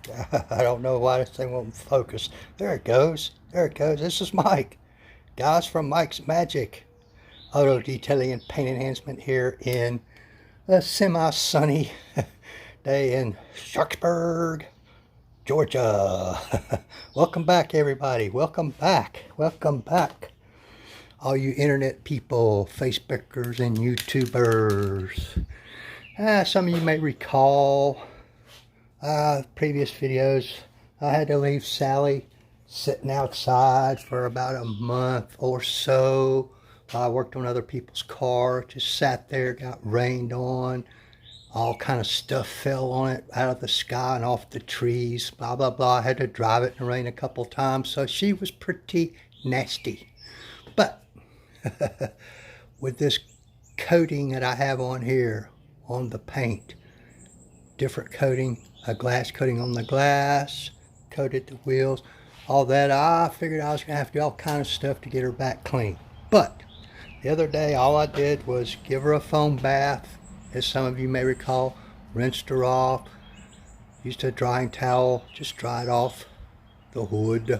I don't know why this thing won't focus. There it goes. There it goes. This is Mike. Guys from Mike's Magic. Auto detailing and paint enhancement here in a semi-sunny day in Sharpsburg, Georgia. Welcome back, everybody. Welcome back. Welcome back. All you internet people, Facebookers and YouTubers. Some of you may recall previous videos. I had to leave Sally sitting outside for about a month or so. I worked on other people's car, just sat there, got rained on. All kind of stuff fell on it out of the sky and off the trees, blah, blah, blah. I had to drive it in the rain a couple times, so she was pretty nasty. But with this coating that I have on here, on the paint, different coating, a glass coating on the glass, coated the wheels, all that, I figured I was going to have to do all kind of stuff to get her back clean. But the other day, all I did was give her a foam bath, as some of you may recall, rinsed her off, used a drying towel, just dried off the hood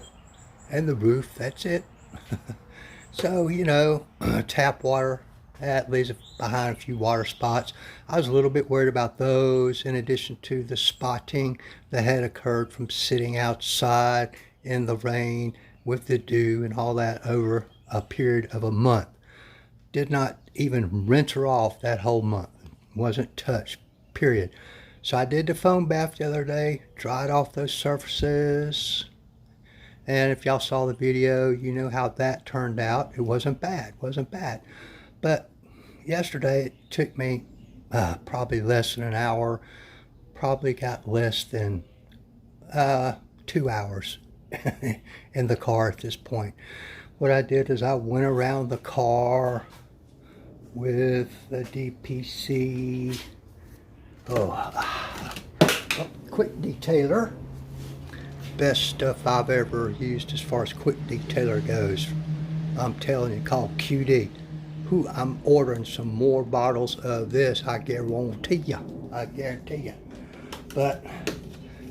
and the roof, that's it. So, you know, tap water, that leaves behind a few water spots. I was a little bit worried about those, in addition to the spotting that had occurred from sitting outside in the rain with the dew and all that over a period of a month. Did not even rinse her off that whole month. Wasn't touched, period. So I did the foam bath the other day, dried off those surfaces. And if y'all saw the video, you know how that turned out. It wasn't bad, wasn't bad. But yesterday it took me probably less than an hour, probably got less than 2 hours in the car at this point. What I did is I went around the car with the DPC quick detailer. Best stuff I've ever used as far as quick detailer goes. I'm telling you, called QD. I'm ordering some more bottles of this, I guarantee you. I guarantee you. But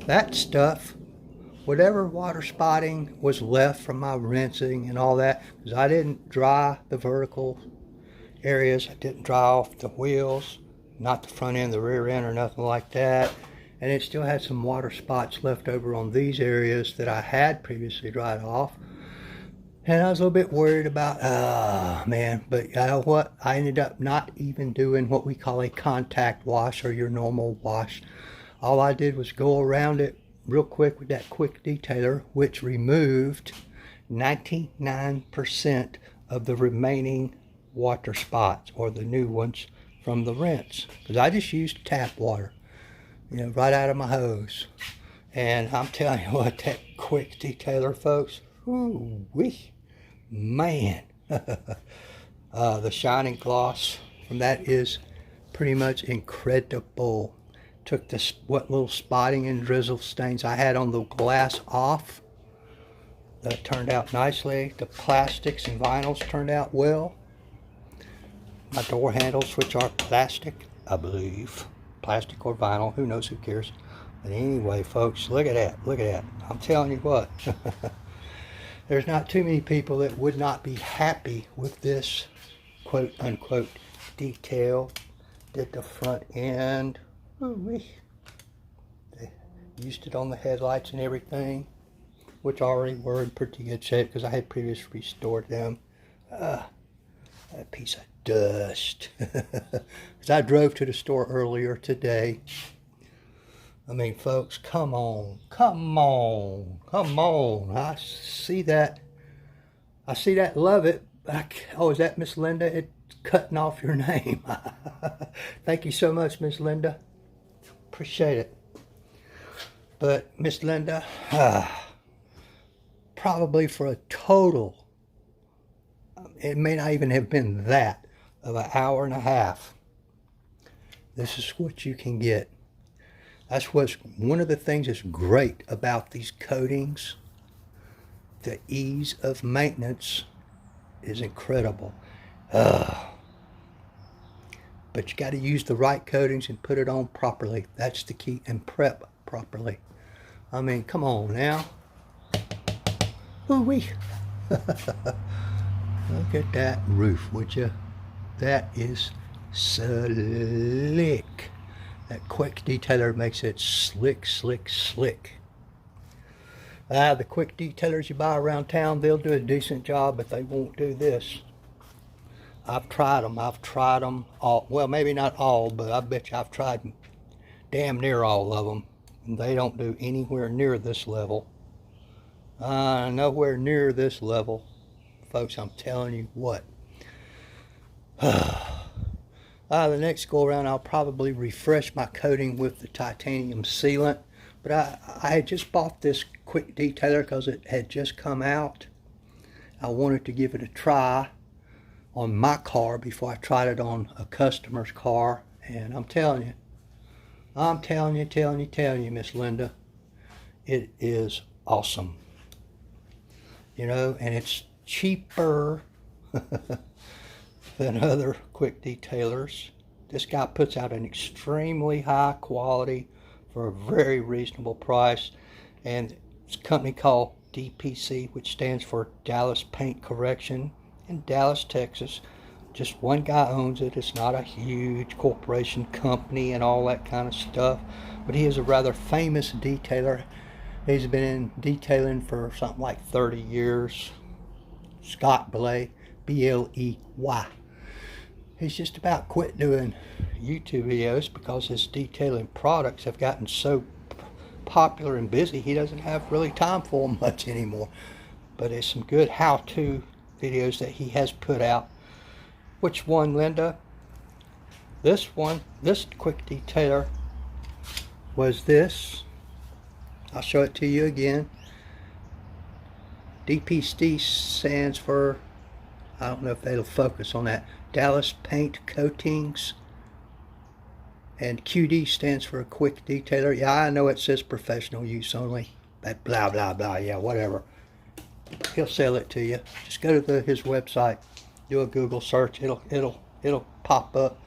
that stuff, whatever water spotting was left from my rinsing and all that, because I didn't dry the vertical areas, I didn't dry off the wheels, not the front end, the rear end, or nothing like that. And it still had some water spots left over on these areas that I had previously dried off. And I was a little bit worried about, man, but you know what? I ended up not even doing what we call a contact wash or your normal wash. All I did was go around it real quick with that quick detailer, which removed 99% of the remaining water spots, or the new ones, from the rinse. Because I just used tap water, you know, right out of my hose. And I'm telling you what, that quick detailer, folks, whoo-wee, man. The shining gloss from that is pretty much incredible. Took the what little spotting and drizzle stains I had on the glass off. That turned out nicely. The plastics and vinyls turned out well. My door handles, which are plastic, I believe. Plastic or vinyl, who knows, who cares. But anyway, folks, look at that, look at that. I'm telling you what, there's not too many people that would not be happy with this quote unquote detail. Did the front end, ooh-wee. They used it on the headlights and everything, which already were in pretty good shape because I had previously restored them. A piece of dust. Because I drove to the store earlier today. I mean, folks, come on, come on, come on. I see that, love it. Oh, is that Miss Linda? It's cutting off your name. Thank you so much, Miss Linda. Appreciate it. But Miss Linda, probably for a total, it may not even have been that, of an hour and a half. This is what you can get. That's what's one of the things that's great about these coatings. The ease of maintenance is incredible. But you got to use the right coatings and put it on properly. That's the key, and prep properly. I mean, come on now. Ooh-wee. Look at that roof, would you? That is slick. That quick detailer makes it slick, slick, slick. The quick detailers you buy around town, they'll do a decent job, but they won't do this. I've tried them. I've tried them all. Well, maybe not all, but I bet you I've tried damn near all of them. And they don't do anywhere near this level. Nowhere near this level. Folks, I'm telling you what. The next go around, I'll probably refresh my coating with the titanium sealant. But I had just bought this quick detailer because it had just come out. I wanted to give it a try on my car before I tried it on a customer's car. And I'm telling you, Miss Linda, it is awesome. You know, and it's cheaper than other quick detailers. This guy puts out an extremely high quality for a very reasonable price, and it's a company called DPC, which stands for Dallas Paint Correction in Dallas, Texas. Just one guy owns it. It's not a huge corporation company and all that kind of stuff, but he is a rather famous detailer. He's been in detailing for something like 30 years. Scott Bley, B-L-E-Y. He's just about quit doing YouTube videos because his detailing products have gotten so popular and busy, he doesn't have really time for them much anymore. But it's some good how-to videos that he has put out. Which one, Linda? This one, this quick detailer was this. I'll show it to you again. DPC stands for, I don't know if it'll focus on that, Dallas Paint Coatings. And QD stands for a quick detailer. Yeah, I know it says professional use only. That blah, blah, blah, yeah, whatever. He'll sell it to you. Just go to his website, do a Google search. It'll pop up.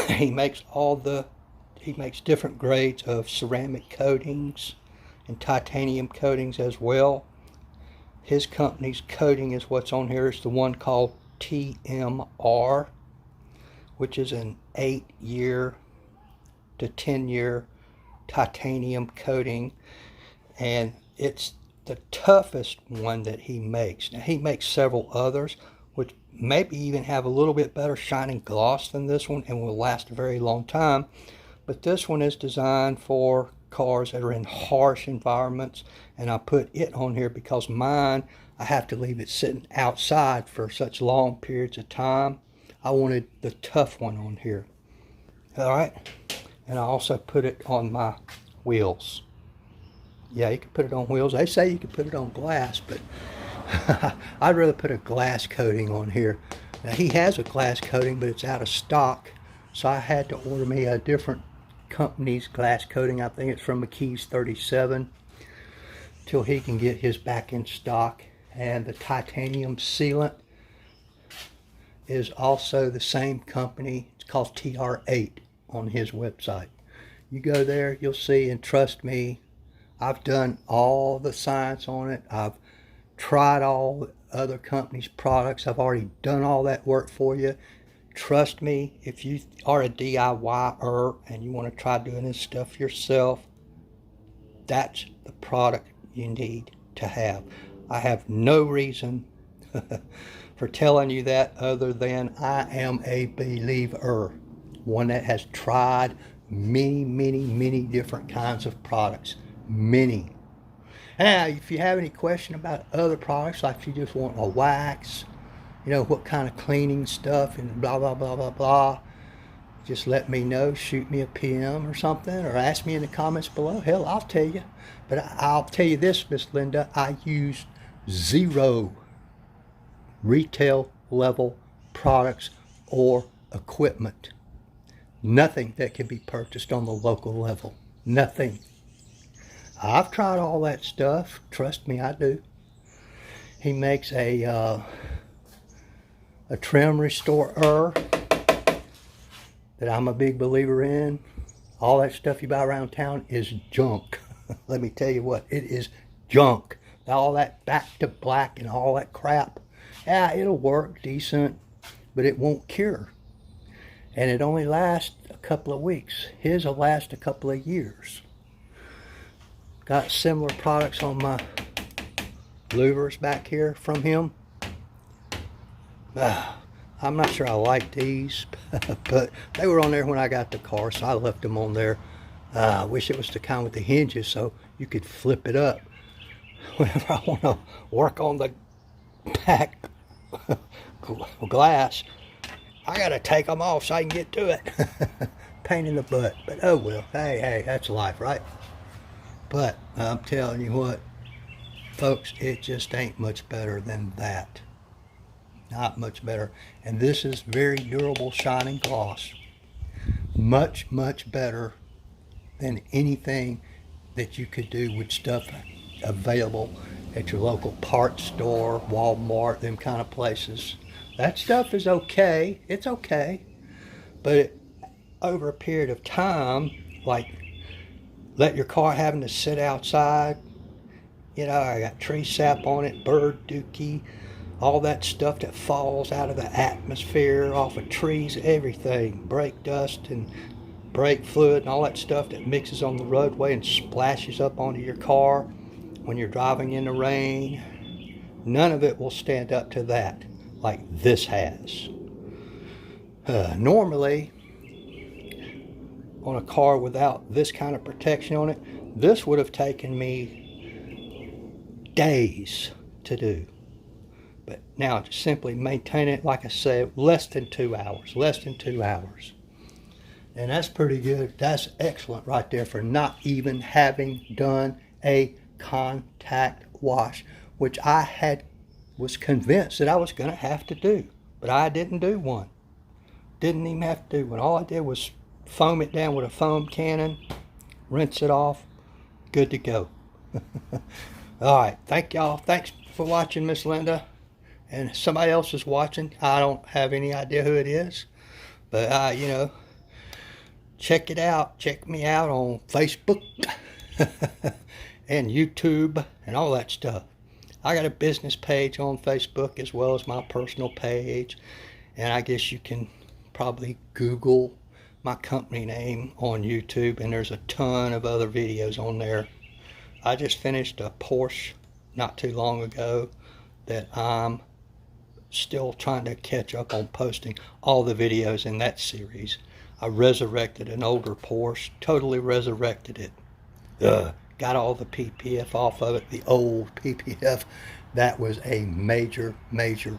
He makes different grades of ceramic coatings and titanium coatings as well. His company's coating is what's on here. It's the one called TMR, which is an 8-year to 10-year titanium coating, and it's the toughest one that he makes. Now, he makes several others which maybe even have a little bit better shining gloss than this one and will last a very long time, but this one is designed for cars that are in harsh environments, and I put it on here because mine, I have to leave it sitting outside for such long periods of time. I wanted the tough one on here. All right, and I also put it on my wheels. Yeah, you can put it on wheels. They say you can put it on glass, but I'd rather put a glass coating on here. Now, he has a glass coating, but it's out of stock, so I had to order me a different company's glass coating. I think it's from McKee's 37 till he can get his back in stock. And the titanium sealant is also the same company. It's called TR8 on his website. You go there, you'll see, and trust me, I've done all the science on it. I've tried all the other companies' products. I've already done all that work for you. Trust me, if you are a DIYer and you want to try doing this stuff yourself, that's the product you need to have. I have no reason for telling you that other than I am a believer, one that has tried many different kinds of products. Many. Now, if you have any question about other products, like if you just want a wax, you know, what kind of cleaning stuff and blah, blah, blah, blah, blah, just let me know. Shoot me a PM or something, or ask me in the comments below. Hell, I'll tell you. But I'll tell you this, Miss Linda, I use 0 retail level products or equipment. Nothing that can be purchased on the local level. Nothing. I've tried all that stuff. Trust me, I do. He makes a trim restorer that I'm a big believer in. All that stuff you buy around town is junk. Let me tell you what, it is junk. All that back to black and all that crap. Yeah, it'll work decent, but it won't cure. And it only lasts a couple of weeks. His will last a couple of years. Got similar products on my louvers back here from him. I'm not sure I like these, but they were on there when I got the car, so I left them on there. I wish it was the kind with the hinges so you could flip it up whenever I want to work on the back glass. I got to take them off so I can get to it. Pain in the butt, but oh well. Hey, that's life, right? But I'm telling you what, folks, it just ain't much better than that. Not much better. And this is very durable shining gloss. Much better than anything that you could do with stuff available at your local parts store, Walmart, them kind of places. That stuff is okay. It's okay. But over a period of time, like let your car having to sit outside, you know, I got tree sap on it, bird dookie, all that stuff that falls out of the atmosphere off of trees, everything, brake dust and brake fluid and all that stuff that mixes on the roadway and splashes up onto your car when you're driving in the rain. None of it will stand up to that like this has. Normally, on a car without this kind of protection on it, this would have taken me days to do. But now to simply maintain it, like I said, less than 2 hours. And that's pretty good. That's excellent right there for not even having done a contact wash, which I was convinced that I was going to have to do. But I didn't do one. Didn't even have to do one. All I did was foam it down with a foam cannon, rinse it off, good to go. All right, thank y'all. Thanks for watching, Miss Linda. And somebody else is watching. I don't have any idea who it is, but you know, check it out. Check me out on Facebook and YouTube and all that stuff. I got a business page on Facebook as well as my personal page, and I guess you can probably Google my company name on YouTube, and there's a ton of other videos on there. I just finished a Porsche not too long ago that I'm still trying to catch up on posting all the videos in that series. I resurrected an older Porsche, totally resurrected it. Got all the PPF off of it, the old PPF. That was a major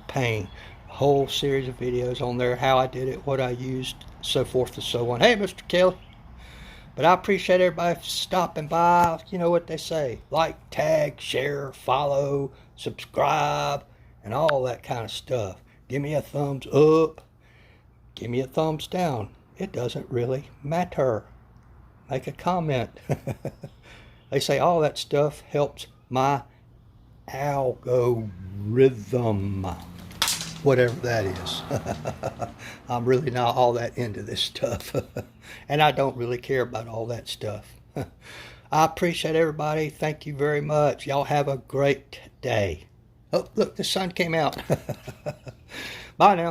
pain. Whole series of videos on there, how I did it, what I used, so forth and so on. Hey, Mr. Kelly. But I appreciate everybody stopping by. You know what they say, like, tag, share, follow, subscribe, and all that kind of stuff. Give me a thumbs up. Give me a thumbs down. It doesn't really matter. Make a comment. They say all that stuff helps my algorithm, whatever that is. I'm really not all that into this stuff. And I don't really care about all that stuff. I appreciate everybody. Thank you very much. Y'all have a great day. Oh, look, the sun came out. Bye now.